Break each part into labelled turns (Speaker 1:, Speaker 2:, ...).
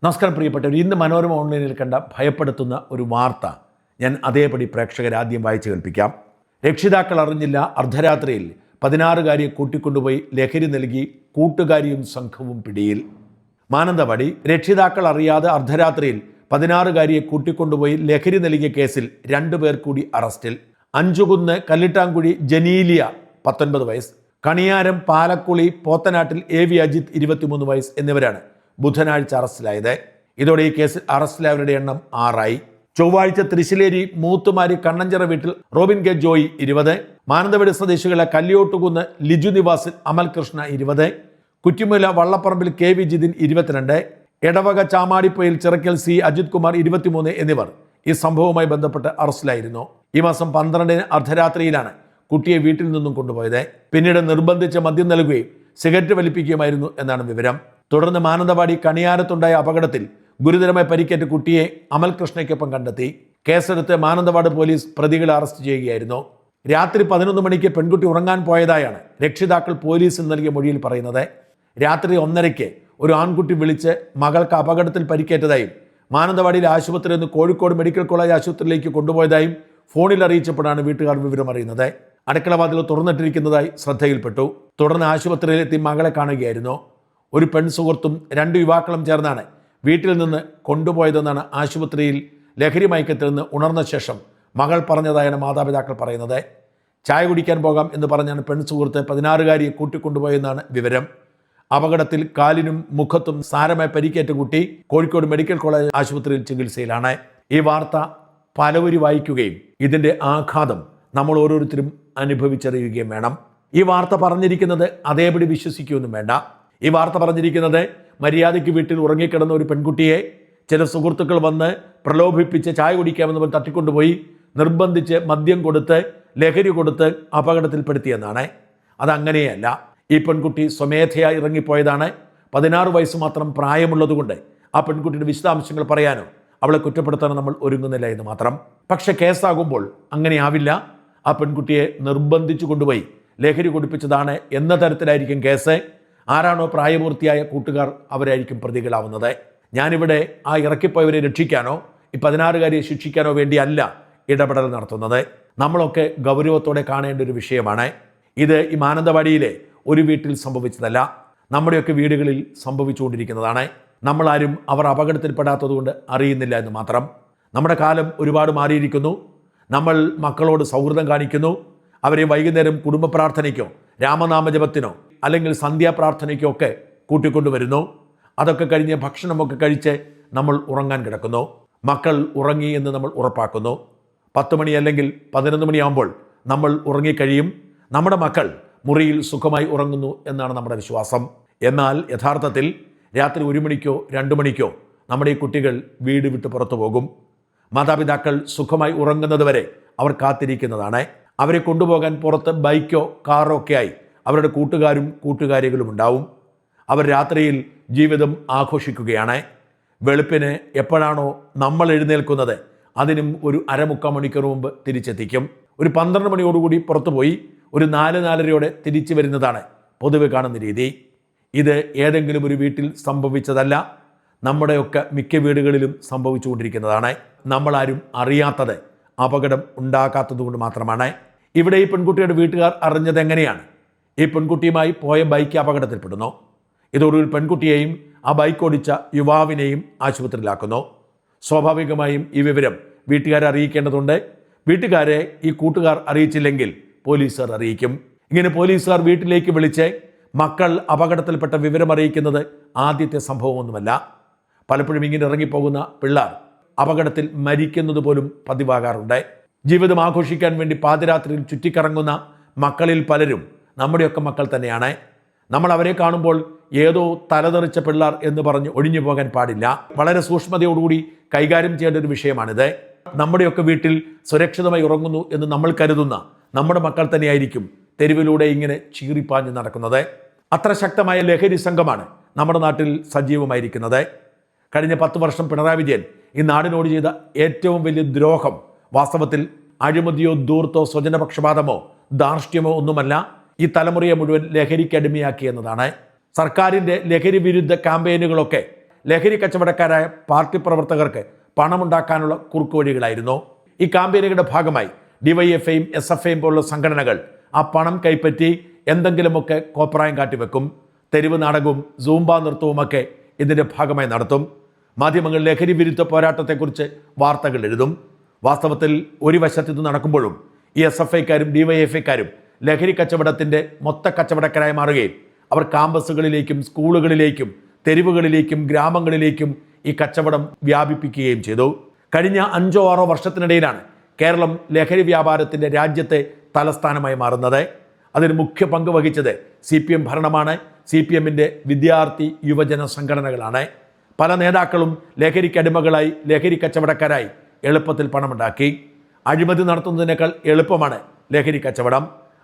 Speaker 1: നമസ്കാരം പ്രിയപ്പെട്ടവർ. ഇന്ന് മനോരമ ഓൺലൈനിൽ കണ്ട ഭയപ്പെടുത്തുന്ന ഒരു വാർത്ത ഞാൻ അതേപടി പ്രേക്ഷകരെ ആദ്യം വായിച്ചു കേൾപ്പിക്കാം. രക്ഷിതാക്കൾ അറിഞ്ഞില്ല, അർദ്ധരാത്രിയിൽ 16-കാരിയെ കൂട്ടിക്കൊണ്ടുപോയി ലഹരി നൽകി കൂട്ടുകാരിയും സംഘവും പിടിയിൽ. മാനന്തവാടി. രക്ഷിതാക്കൾ അറിയാതെ അർദ്ധരാത്രിയിൽ 16-കാരിയെ കൂട്ടിക്കൊണ്ടുപോയി ലഹരി നൽകിയ കേസിൽ 2 പേർ കൂടി അറസ്റ്റിൽ. അഞ്ചുകുന്ന് കല്ലിട്ടാങ്കുഴി ജനീലിയ 19 വയസ്സ്, കണിയാരം പാലക്കുളി പോത്തനാട്ടിൽ AV അജിത് 23 വയസ്സ് എന്നിവരാണ് ബുധനാഴ്ച അറസ്റ്റിലായത്. ഇതോടെ ഈ കേസിൽ അറസ്റ്റിലായവരുടെ എണ്ണം 6 ചൊവ്വാഴ്ച തൃശ്ശിലേരി മൂത്തുമാരി കണ്ണഞ്ചിറ വീട്ടിൽ റോബിൻ കെ ജോയി 20, മാനന്തവാടി സ്വദേശികളെ കല്യോട്ടുകുന്ന് ലിജു നിവാസിൽ അമൽ കൃഷ്ണ 20, കുറ്റിമുല വള്ളപ്പറമ്പിൽ KV ജിതിൻ 22, എടവക ചാമാടിപ്പൊയിൽ ചിറക്കൽ C അജിത് കുമാർ 23 എന്നിവർ ഈ സംഭവവുമായി ബന്ധപ്പെട്ട് അറസ്റ്റിലായിരുന്നു. ഈ മാസം 12-ന് അർദ്ധരാത്രിയിലാണ് കുട്ടിയെ വീട്ടിൽ നിന്നും കൊണ്ടുപോയത്. പിന്നീട് നിർബന്ധിച്ച് മദ്യം നൽകുകയും സിഗരറ്റ് വലിപ്പിക്കുകയുമായിരുന്നു എന്നാണ് വിവരം. തുടർന്ന് മാനന്തവാടി കണിയാരത്തുണ്ടായ അപകടത്തിൽ ഗുരുതരമായി പരിക്കേറ്റ കുട്ടിയെ അമൽ കൃഷ്ണയ്ക്കൊപ്പം കണ്ടെത്തി. കേസെടുത്ത് മാനന്തവാട് പോലീസ് പ്രതികളെ അറസ്റ്റ് ചെയ്യുകയായിരുന്നു. രാത്രി 11 മണിക്ക് പെൺകുട്ടി ഉറങ്ങാൻ പോയതായാണ് രക്ഷിതാക്കൾ പോലീസിന് നൽകിയ മൊഴിയിൽ പറയുന്നത്. രാത്രി 1:30-ക്ക് ഒരു ആൺകുട്ടി വിളിച്ച് മകൾക്ക് അപകടത്തിൽ പരിക്കേറ്റതായും മാനന്തവാടിയിലെ ആശുപത്രിയിൽ നിന്ന് കോഴിക്കോട് മെഡിക്കൽ കോളേജ് ആശുപത്രിയിലേക്ക് കൊണ്ടുപോയതായും ഫോണിൽ അറിയിച്ചപ്പോഴാണ് വീട്ടുകാർ വിവരം അറിയുന്നത്. അടുക്കളവാതിൽ തുറന്നിട്ടിരിക്കുന്നതായി ശ്രദ്ധയിൽപ്പെട്ടു. തുടർന്ന് ആശുപത്രിയിലെത്തി മകളെ കാണുകയായിരുന്നു. ഒരു പെൺസുഹൃത്തും 2 യുവാക്കളും ചേർന്നാണ് വീട്ടിൽ നിന്ന് കൊണ്ടുപോയതെന്നാണ് ആശുപത്രിയിൽ ലഹരി മയക്കത്തിൽ നിന്ന് ഉണർന്ന ശേഷം മകൾ പറഞ്ഞതായാണ് മാതാപിതാക്കൾ പറയുന്നത്. ചായ കുടിക്കാൻ പോകാം എന്ന് പറഞ്ഞാണ് പെൺസുഹൃത്ത് 16-കാരിയെ കൂട്ടിക്കൊണ്ടുപോയെന്നാണ് വിവരം. അപകടത്തിൽ കാലിനും മുഖത്തും സാരമായി പരിക്കേറ്റ കുട്ടി കോഴിക്കോട് മെഡിക്കൽ കോളേജ് ആശുപത്രിയിൽ ചികിത്സയിലാണ്. ഈ വാർത്ത പലവരും വായിക്കുകയും ഇതിൻ്റെ ആഘാതം നമ്മൾ ഓരോരുത്തരും അനുഭവിച്ചറിയുകയും വേണം. ഈ വാർത്ത പറഞ്ഞിരിക്കുന്നത് അതേപടി വിശ്വസിക്കുകയൊന്നും വേണ്ട. ഈ വാർത്ത പറഞ്ഞിരിക്കുന്നത് മര്യാദയ്ക്ക് വീട്ടിൽ ഉറങ്ങിക്കിടന്ന ഒരു പെൺകുട്ടിയെ ചില സുഹൃത്തുക്കൾ വന്ന് പ്രലോഭിപ്പിച്ച് ചായ കുടിക്കാമെന്ന് പറഞ്ഞ് തട്ടിക്കൊണ്ടുപോയി നിർബന്ധിച്ച് മദ്യം കൊടുത്ത് ലഹരി കൊടുത്ത് അപകടത്തിൽപ്പെടുത്തിയെന്നാണ്. അതങ്ങനെയല്ല. ഈ പെൺകുട്ടി സ്വമേധയായി ഇറങ്ങിപ്പോയതാണ്. 16 വയസ്സ് മാത്രം പ്രായമുള്ളതുകൊണ്ട് ആ പെൺകുട്ടിയുടെ വിശദാംശങ്ങൾ പറയാനോ അവളെ കുറ്റപ്പെടുത്താനോ നമ്മൾ ഒരുങ്ങുന്നില്ല എന്ന് മാത്രം. പക്ഷെ കേസാകുമ്പോൾ അങ്ങനെയാവില്ല. ആ പെൺകുട്ടിയെ നിർബന്ധിച്ചു കൊണ്ടുപോയി ലഹരി കൊടുപ്പിച്ചതാണ് എന്ന തരത്തിലായിരിക്കും കേസ്. ആരാണോ പ്രായപൂർത്തിയായ കൂട്ടുകാർ അവരായിരിക്കും പ്രതികളാവുന്നത്. ഞാനിവിടെ ആ ഇറക്കിപ്പോയവരെ രക്ഷിക്കാനോ ഈ 16-കാരിയെ ശിക്ഷിക്കാനോ വേണ്ടിയല്ല ഇടപെടൽ നടത്തുന്നത്. നമ്മളൊക്കെ ഗൗരവത്തോടെ കാണേണ്ട ഒരു വിഷയമാണ് ഇത്. ഈ മാനന്തവാടിയിലെ ഒരു വീട്ടിൽ സംഭവിച്ചതല്ല, നമ്മുടെയൊക്കെ വീടുകളിൽ സംഭവിച്ചുകൊണ്ടിരിക്കുന്നതാണ്. നമ്മളാരും അവർ അപകടത്തിൽപ്പെടാത്തതുകൊണ്ട് അറിയുന്നില്ല എന്ന് മാത്രം. നമ്മുടെ കാലം ഒരുപാട് മാറിയിരിക്കുന്നു. നമ്മൾ മക്കളോട് സൗഹൃദം കാണിക്കുന്നു. അവരെ വൈകുന്നേരം കുടുംബ പ്രാർത്ഥനയ്ക്കോ രാമനാമജപത്തിനോ അല്ലെങ്കിൽ സന്ധ്യാപ്രാർത്ഥനയ്ക്കോ ഒക്കെ കൂട്ടിക്കൊണ്ടുവരുന്നു. അതൊക്കെ കഴിഞ്ഞ് ഭക്ഷണമൊക്കെ കഴിച്ച് നമ്മൾ ഉറങ്ങാൻ കിടക്കുന്നു. മക്കൾ ഉറങ്ങി എന്ന് നമ്മൾ ഉറപ്പാക്കുന്നു. 10 മണി അല്ലെങ്കിൽ 11 മണിയാകുമ്പോൾ നമ്മൾ ഉറങ്ങിക്കഴിയും. നമ്മുടെ മക്കൾ മുറിയിൽ സുഖമായി ഉറങ്ങുന്നു എന്നാണ് നമ്മുടെ വിശ്വാസം. എന്നാൽ യഥാർത്ഥത്തിൽ രാത്രി 1 മണിക്കോ 2 മണിക്കോ നമ്മുടെ ഈ കുട്ടികൾ വീട് വിട്ട് പുറത്തു പോകും. മാതാപിതാക്കൾ സുഖമായി ഉറങ്ങുന്നത് വരെ അവർ കാത്തിരിക്കുന്നതാണ്. അവരെ കൊണ്ടുപോകാൻ പുറത്ത് ബൈക്കോ കാറോ ഒക്കെ ആയി അവരുടെ കൂട്ടുകാരും കൂട്ടുകാരികളും ഉണ്ടാവും. അവർ രാത്രിയിൽ ജീവിതം ആഘോഷിക്കുകയാണ്. വെളുപ്പിന് എപ്പോഴാണോ നമ്മൾ എഴുന്നേൽക്കുന്നത് അതിനും ഒരു 1/2-3/4 മണിക്കൂർ മുമ്പ് തിരിച്ചെത്തിക്കും. ഒരു 12 മണിയോടുകൂടി പുറത്തുപോയി ഒരു 4-4:30 തിരിച്ചു വരുന്നതാണ് പൊതുവെ കാണുന്ന രീതി. ഇത് ഏതെങ്കിലും ഒരു വീട്ടിൽ സംഭവിച്ചതല്ല, നമ്മുടെയൊക്കെ മിക്ക വീടുകളിലും സംഭവിച്ചുകൊണ്ടിരിക്കുന്നതാണ്. നമ്മളാരും അറിയാത്തത് അപകടം ഉണ്ടാക്കാത്തത് കൊണ്ട് മാത്രമാണ്. ഇവിടെ ഈ പെൺകുട്ടിയുടെ വീട്ടുകാർ അറിഞ്ഞത് എങ്ങനെയാണ്? ഈ പെൺകുട്ടിയുമായി പോയ ബൈക്ക് അപകടത്തിൽപ്പെടുന്നു. ഇതോടൊരു പെൺകുട്ടിയെയും ആ ബൈക്ക് ഓടിച്ച യുവാവിനെയും ആശുപത്രിയിലാക്കുന്നു. സ്വാഭാവികമായും ഈ വിവരം വീട്ടുകാരെ അറിയിക്കേണ്ടതുണ്ട്. വീട്ടുകാരെ ഈ കൂട്ടുകാർ അറിയിച്ചില്ലെങ്കിൽ പോലീസുകാർ അറിയിക്കും. ഇങ്ങനെ പോലീസുകാർ വീട്ടിലേക്ക് വിളിച്ച് മക്കൾ അപകടത്തിൽപ്പെട്ട വിവരം അറിയിക്കുന്നത് ആദ്യത്തെ സംഭവമൊന്നുമല്ല. പലപ്പോഴും ഇങ്ങനെ ഇറങ്ങിപ്പോകുന്ന പിള്ളേർ അപകടത്തിൽ മരിക്കുന്നത് പോലും പതിവാകാറുണ്ട്. ജീവിതം ആഘോഷിക്കാൻ വേണ്ടി പാതിരാത്രിയിൽ ചുറ്റിക്കറങ്ങുന്ന മക്കളിൽ പലരും നമ്മുടെയൊക്കെ മക്കൾ തന്നെയാണ്. നമ്മൾ അവരെ കാണുമ്പോൾ ഏതോ തലതെറിച്ച പിള്ളേർ എന്ന് പറഞ്ഞ് ഒഴിഞ്ഞു പോകാൻ പാടില്ല. വളരെ സൂക്ഷ്മതയോടുകൂടി കൈകാര്യം ചെയ്യേണ്ട ഒരു വിഷയമാണിത്. നമ്മുടെയൊക്കെ വീട്ടിൽ സുരക്ഷിതമായി ഉറങ്ങുന്നു എന്ന് നമ്മൾ കരുതുന്ന നമ്മുടെ മക്കൾ തന്നെയായിരിക്കും തെരുവിലൂടെ ഇങ്ങനെ ചീറിപ്പാഞ്ഞ് നടക്കുന്നത്. അത്ര ശക്തമായ ലഹരി സംഘമാണ് നമ്മുടെ നാട്ടിൽ സജീവമായിരിക്കുന്നത്. കഴിഞ്ഞ 10 വർഷം പിണറായി വിജയൻ ഈ നാടിനോട് ചെയ്ത ഏറ്റവും വലിയ ദ്രോഹം വാസ്തവത്തിൽ അഴിമതിയോ ധൂർത്തോ സ്വജനപക്ഷപാതമോ ധാർഷ്ട്യമോ ഒന്നുമല്ല, ഈ തലമുറയെ മുഴുവൻ ലഹരിക്ക് അടിമയാക്കി എന്നതാണ്. സർക്കാരിൻ്റെ ലഹരി വിരുദ്ധ ക്യാമ്പയിനുകളൊക്കെ ലഹരി കച്ചവടക്കാരായ പാർട്ടി പ്രവർത്തകർക്ക് പണമുണ്ടാക്കാനുള്ള കുറുക്കുവഴികളായിരുന്നു. ഈ ക്യാമ്പയിനുകളുടെ ഭാഗമായി ഡിവൈഎഫ്ഐയും SFIയും പോലുള്ള സംഘടനകൾ ആ പണം കൈപ്പറ്റി എന്തെങ്കിലുമൊക്കെ കോപ്രായം കാട്ടിവെക്കും. തെരുവ് നാടകവും സൂംബ നൃത്തവുമൊക്കെ ഇതിൻ്റെ ഭാഗമായി നടത്തും. മാധ്യമങ്ങൾ ലഹരി വിരുദ്ധ പോരാട്ടത്തെക്കുറിച്ച് വാർത്തകൾ എഴുതും. വാസ്തവത്തിൽ ഒരു വശത്ത് ഇത് നടക്കുമ്പോഴും ഈ SFIക്കാരും DYFIക്കാരും ലഹരി കച്ചവടത്തിൻ്റെ മൊത്ത കച്ചവടക്കാരായി മാറുകയും അവർ ക്യാമ്പസുകളിലേക്കും സ്കൂളുകളിലേക്കും തെരുവുകളിലേക്കും ഗ്രാമങ്ങളിലേക്കും ഈ കച്ചവടം വ്യാപിപ്പിക്കുകയും ചെയ്തു. കഴിഞ്ഞ 5-6 വർഷത്തിനിടയിലാണ് കേരളം ലഹരി വ്യാപാരത്തിൻ്റെ രാജ്യത്തെ തലസ്ഥാനമായി മാറുന്നത്. അതിന് മുഖ്യ പങ്ക് വഹിച്ചത് CPM ഭരണമാണ്. CPMൻ്റെ വിദ്യാർത്ഥി യുവജന സംഘടനകളാണ്. പല നേതാക്കളും ലഹരിക്കടിമകളായി ലഹരി കച്ചവടക്കാരായി എളുപ്പത്തിൽ പണമുണ്ടാക്കി. അഴിമതി നടത്തുന്നതിനേക്കാൾ എളുപ്പമാണ് ലഹരി കച്ചവടം.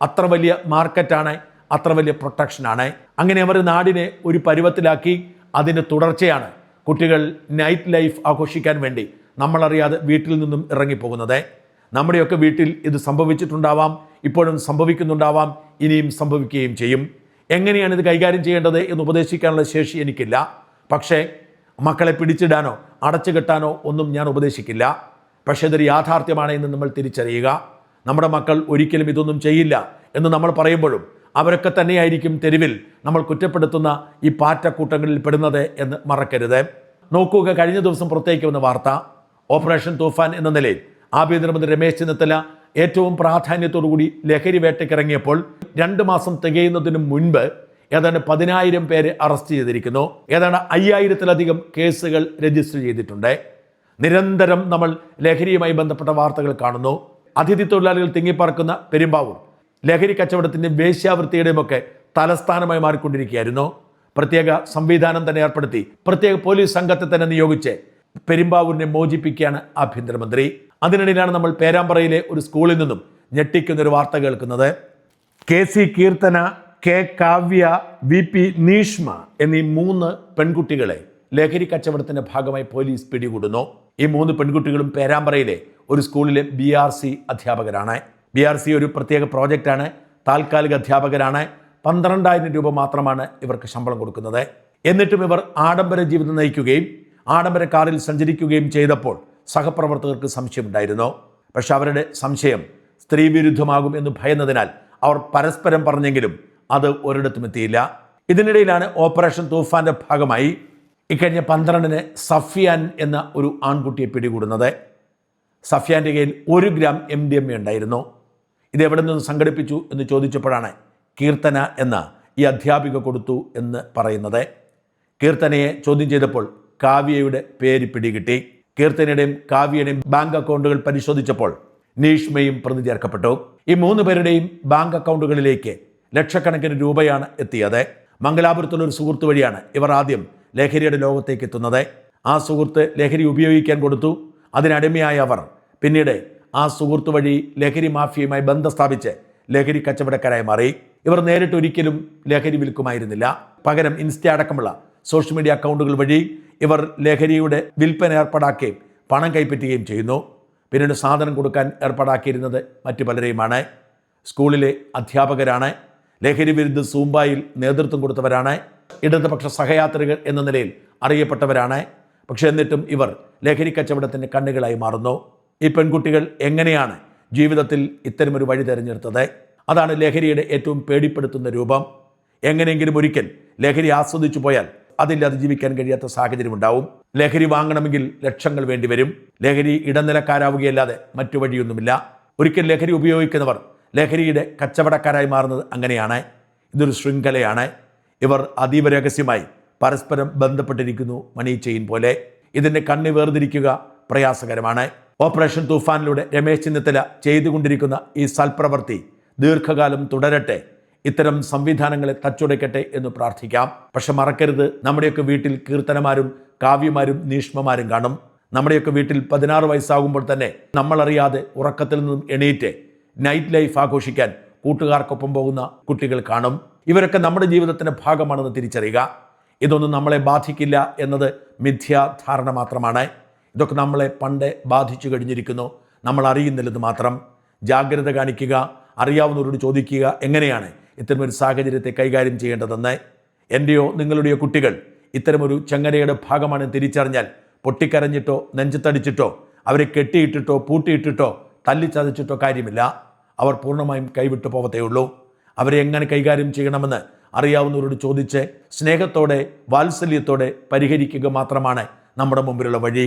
Speaker 1: അത്ര വലിയ മാർക്കറ്റാണ്, അത്ര വലിയ പ്രൊട്ടക്ഷനാണ്. അങ്ങനെ അവർ നാടിനെ ഒരു പരുവത്തിലാക്കി. അതിൻ്റെ തുടർച്ചയാണ് കുട്ടികൾ നൈറ്റ് ലൈഫ് ആഘോഷിക്കാൻ വേണ്ടി നമ്മളറിയാതെ വീട്ടിൽ നിന്നും ഇറങ്ങിപ്പോകുന്നത്. നമ്മുടെയൊക്കെ വീട്ടിൽ ഇത് സംഭവിച്ചിട്ടുണ്ടാവാം, ഇപ്പോഴും സംഭവിക്കുന്നുണ്ടാവാം, ഇനിയും സംഭവിക്കുകയും ചെയ്യും. എങ്ങനെയാണ് ഇത് കൈകാര്യം ചെയ്യേണ്ടത് എന്ന് ഉപദേശിക്കാനുള്ള ശേഷി എനിക്കില്ല. പക്ഷേ മക്കളെ പിടിച്ചിടാനോ അടച്ചുകെട്ടാനോ ഒന്നും ഞാൻ ഉപദേശിക്കില്ല. പക്ഷേ ഇതൊരു യാഥാർത്ഥ്യമാണ് എന്ന് നമ്മൾ തിരിച്ചറിയുക. നമ്മുടെ മക്കൾ ഒരിക്കലും ഇതൊന്നും ചെയ്യില്ല എന്ന് നമ്മൾ പറയുമ്പോഴും അവരൊക്കെ തന്നെയായിരിക്കും തെരുവിൽ നമ്മൾ കുറ്റപ്പെടുത്തുന്ന ഈ പാറ്റക്കൂട്ടങ്ങളിൽ പെടുന്നത് എന്ന് മറക്കരുത്. നോക്കുക, കഴിഞ്ഞ ദിവസം പുറത്തേക്ക് വന്ന വാർത്ത. ഓപ്പറേഷൻ തൂഫാൻ എന്ന നിലയിൽ ആഭ്യന്തരമന്ത്രി രമേശ് ചെന്നിത്തല ഏറ്റവും പ്രാധാന്യത്തോടുകൂടി ലഹരി വേട്ടയ്ക്കിറങ്ങിയപ്പോൾ 2 മാസം തികയുന്നതിന് മുൻപ് ഏതാണ്ട് 10,000 പേരെ അറസ്റ്റ് ചെയ്തിരിക്കുന്നു. ഏതാണ്ട് 5,000-ലധികം കേസുകൾ രജിസ്റ്റർ ചെയ്തിട്ടുണ്ട്. നിരന്തരം നമ്മൾ ലഹരിയുമായി ബന്ധപ്പെട്ട വാർത്തകൾ കാണുന്നു. അതിഥി തൊഴിലാളികൾ തിങ്ങിപ്പറക്കുന്ന പെരുമ്പാവൂർ ലഹരി കച്ചവടത്തിൻ്റെ വേശ്യാവൃത്തിയുടെയും ഒക്കെ തലസ്ഥാനമായി മാറിക്കൊണ്ടിരിക്കുകയായിരുന്നു. പ്രത്യേക സംവിധാനം തന്നെ ഏർപ്പെടുത്തി പ്രത്യേക പോലീസ് സംഘത്തെ തന്നെ നിയോഗിച്ച് പെരുമ്പാവൂരിനെ മോചിപ്പിക്കുകയാണ് ആഭ്യന്തരമന്ത്രി. അതിനിടയിലാണ് നമ്മൾ പേരാമ്പ്രയിലെ ഒരു സ്കൂളിൽ നിന്നും ഞെട്ടിക്കുന്നൊരു വാർത്ത കേൾക്കുന്നത്. KC Keerthana, K Kavya, VP Neeshma എന്നീ 3 പെൺകുട്ടികളെ ലഹരി കച്ചവടത്തിൻ്റെ ഭാഗമായി പോലീസ് പിടികൂടുന്നു. ഈ 3 പെൺകുട്ടികളും പേരാമ്പ്രയിലെ ഒരു സ്കൂളിലെ BRC അധ്യാപകരാണ്. BRC ഒരു പ്രത്യേക പ്രോജക്റ്റാണ്. താൽക്കാലിക അധ്യാപകരാണ്. 12,000 രൂപ മാത്രമാണ് ഇവർക്ക് ശമ്പളം കൊടുക്കുന്നത്. എന്നിട്ടും ഇവർ ആഡംബര ജീവിതം നയിക്കുകയും ആഡംബര കാറിൽ സഞ്ചരിക്കുകയും ചെയ്തപ്പോൾ സഹപ്രവർത്തകർക്ക് സംശയമുണ്ടായിരുന്നു. പക്ഷെ അവരുടെ സംശയം സ്ത്രീവിരുദ്ധമാകും എന്ന് ഭയന്നതിനാൽ അവർ പരസ്പരം പറഞ്ഞെങ്കിലും അത് ഒരിടത്തും എത്തിയില്ല. ഇതിനിടയിലാണ് ഓപ്പറേഷൻ തൂഫാന്റെ ഭാഗമായി ഇക്കഴിഞ്ഞ 12-ന് സഫിയാൻ എന്ന ഒരു ആൺകുട്ടിയെ പിടികൂടുന്നത്. സഫിയാൻ്റെ കയ്യിൽ 1 ഗ്രാം MDMA ഉണ്ടായിരുന്നു. ഇത് എവിടെ നിന്ന് സംഘടിപ്പിച്ചു എന്ന് ചോദിച്ചപ്പോഴാണ് കീർത്തന എന്ന ഈ അധ്യാപിക കൊടുത്തു എന്ന് പറയുന്നത്. കീർത്തനയെ ചോദ്യം ചെയ്തപ്പോൾ കാവ്യയുടെ പേര് പിടികിട്ടി. കീർത്തനയുടെയും കാവ്യയുടെയും ബാങ്ക് അക്കൗണ്ടുകൾ പരിശോധിച്ചപ്പോൾ നീഷ്മയും പ്രതി ചേർക്കപ്പെട്ടു. ഈ 3 പേരുടെയും ബാങ്ക് അക്കൗണ്ടുകളിലേക്ക് ലക്ഷക്കണക്കിന് രൂപയാണ് എത്തിയത്. മംഗലാപുരത്തുള്ള ഒരു സുഹൃത്ത് വഴിയാണ് ഇവർ ആദ്യം ലഹരിയുടെ ലോകത്തേക്ക് എത്തുന്നത്. ആ സുഹൃത്ത് ലഹരി ഉപയോഗിക്കാൻ കൊടുത്തു. അതിനടിമയായ അവർ പിന്നീട് ആ സുഹൃത്ത് വഴി ലഹരി മാഫിയയുമായി ബന്ധം സ്ഥാപിച്ച് ലഹരി കച്ചവടക്കാരായി മാറി. ഇവർ നേരിട്ട് ഒരിക്കലും ലഹരി വിൽക്കുമായിരുന്നില്ല. പകരം ഇൻസ്റ്റ അടക്കമുള്ള സോഷ്യൽ മീഡിയ അക്കൗണ്ടുകൾ വഴി ഇവർ ലഹരിയുടെ വിൽപ്പന ഏർപ്പാടാക്കുകയും പണം കൈപ്പറ്റുകയും ചെയ്യുന്നു. പിന്നീട് സാധനം കൊടുക്കാൻ ഏർപ്പാടാക്കിയിരുന്നത് മറ്റു പലരെയുമാണ്. സ്കൂളിലെ അധ്യാപകരാണ്. ലഹരി വിരുദ്ധ സൂംബായിൽ നേതൃത്വം കൊടുത്തവരാണ്. ഇടതുപക്ഷ സഹയാത്രികർ എന്ന നിലയിൽ അറിയപ്പെട്ടവരാണ്. പക്ഷെ എന്നിട്ടും ഇവർ ലഹരി കച്ചവടത്തിൻ്റെ കണ്ണുകളായി മാറുന്നു. ഈ പെൺകുട്ടികൾ എങ്ങനെയാണ് ജീവിതത്തിൽ ഇത്തരമൊരു വഴി തിരഞ്ഞെടുത്തത്? അതാണ് ലഹരിയുടെ ഏറ്റവും പേടിപ്പെടുത്തുന്ന രൂപം. എങ്ങനെയെങ്കിലും ഒരിക്കൽ ലഹരി ആസ്വദിച്ചു പോയാൽ അതിൽ അതിജീവിക്കാൻ കഴിയാത്ത സാഹചര്യം ഉണ്ടാവും. ലഹരി വാങ്ങണമെങ്കിൽ ലക്ഷങ്ങൾ വേണ്ടിവരും. ലഹരി ഇടനിലക്കാരാവുകയല്ലാതെ മറ്റു വഴിയൊന്നുമില്ല. ഒരിക്കൽ ലഹരി ഉപയോഗിക്കുന്നവർ ലഹരിയുടെ കച്ചവടക്കാരായി മാറുന്നത് അങ്ങനെയാണ്. ഇതൊരു ശൃംഖലയാണ്. ഇവർ അതീവ രഹസ്യമായി പരസ്പരം ബന്ധപ്പെട്ടിരിക്കുന്നു, മണി ചെയിൻ പോലെ. ഇതിൻ്റെ കണ്ണി വേർതിരിക്കുക പ്രയാസകരമാണ്. ഓപ്പറേഷൻ തൂഫാനിലൂടെ രമേശ് ചെന്നിത്തല ചെയ്തുകൊണ്ടിരിക്കുന്ന ഈ സൽപ്രവൃത്തി ദീർഘകാലം തുടരട്ടെ. ഇത്തരം സംവിധാനങ്ങളെ തച്ചുടയ്ക്കട്ടെ എന്ന് പ്രാർത്ഥിക്കാം. പക്ഷെ മറക്കരുത്, നമ്മുടെയൊക്കെ വീട്ടിൽ കീർത്തനമാരും കാവ്യമാരും നീഷ്മമാരും കാണും. നമ്മുടെയൊക്കെ വീട്ടിൽ 16 വയസ്സാകുമ്പോൾ തന്നെ നമ്മളറിയാതെ ഉറക്കത്തിൽ നിന്നും എണീറ്റ് നൈറ്റ് ലൈഫ് ആഘോഷിക്കാൻ കൂട്ടുകാർക്കൊപ്പം പോകുന്ന കുട്ടികൾ കാണും. ഇവരൊക്കെ നമ്മുടെ ജീവിതത്തിൻ്റെ ഭാഗമാണെന്ന് തിരിച്ചറിയുക. ഇതൊന്നും നമ്മളെ ബാധിക്കില്ല എന്നത് മിഥ്യാധാരണ മാത്രമാണ്. ഇതൊക്കെ നമ്മളെ പണ്ടേ ബാധിച്ചു കഴിഞ്ഞിരിക്കുന്നു, നമ്മൾ അറിയുന്നില്ലെന്ന് മാത്രം. ജാഗ്രത കാണിക്കുക, അറിയാവുന്നവരോട് ചോദിക്കുക എങ്ങനെയാണ് ഇത്തരമൊരു സാഹചര്യത്തെ കൈകാര്യം ചെയ്യേണ്ടതെന്ന്. എൻ്റെയോ നിങ്ങളുടെയോ കുട്ടികൾ ഇത്തരമൊരു ചങ്ങലയുടെ ഭാഗമാണ് തിരിച്ചറിഞ്ഞാൽ പൊട്ടിക്കരഞ്ഞിട്ടോ നെഞ്ചത്തടിച്ചിട്ടോ അവരെ കെട്ടിയിട്ടിട്ടോ പൂട്ടിയിട്ടിട്ടോ തല്ലിച്ചതച്ചിട്ടോ കാര്യമില്ല. അവർ പൂർണ്ണമായും കൈവിട്ടു പോവത്തേ ഉള്ളൂ. അവരെ എങ്ങനെ കൈകാര്യം ചെയ്യണമെന്ന് അറിയാവുന്നവരോട് ചോദിച്ച് സ്നേഹത്തോടെ വാത്സല്യത്തോടെ പരിഹരിക്കുക മാത്രമാണ് നമ്മുടെ മുമ്പിലുള്ള വഴി.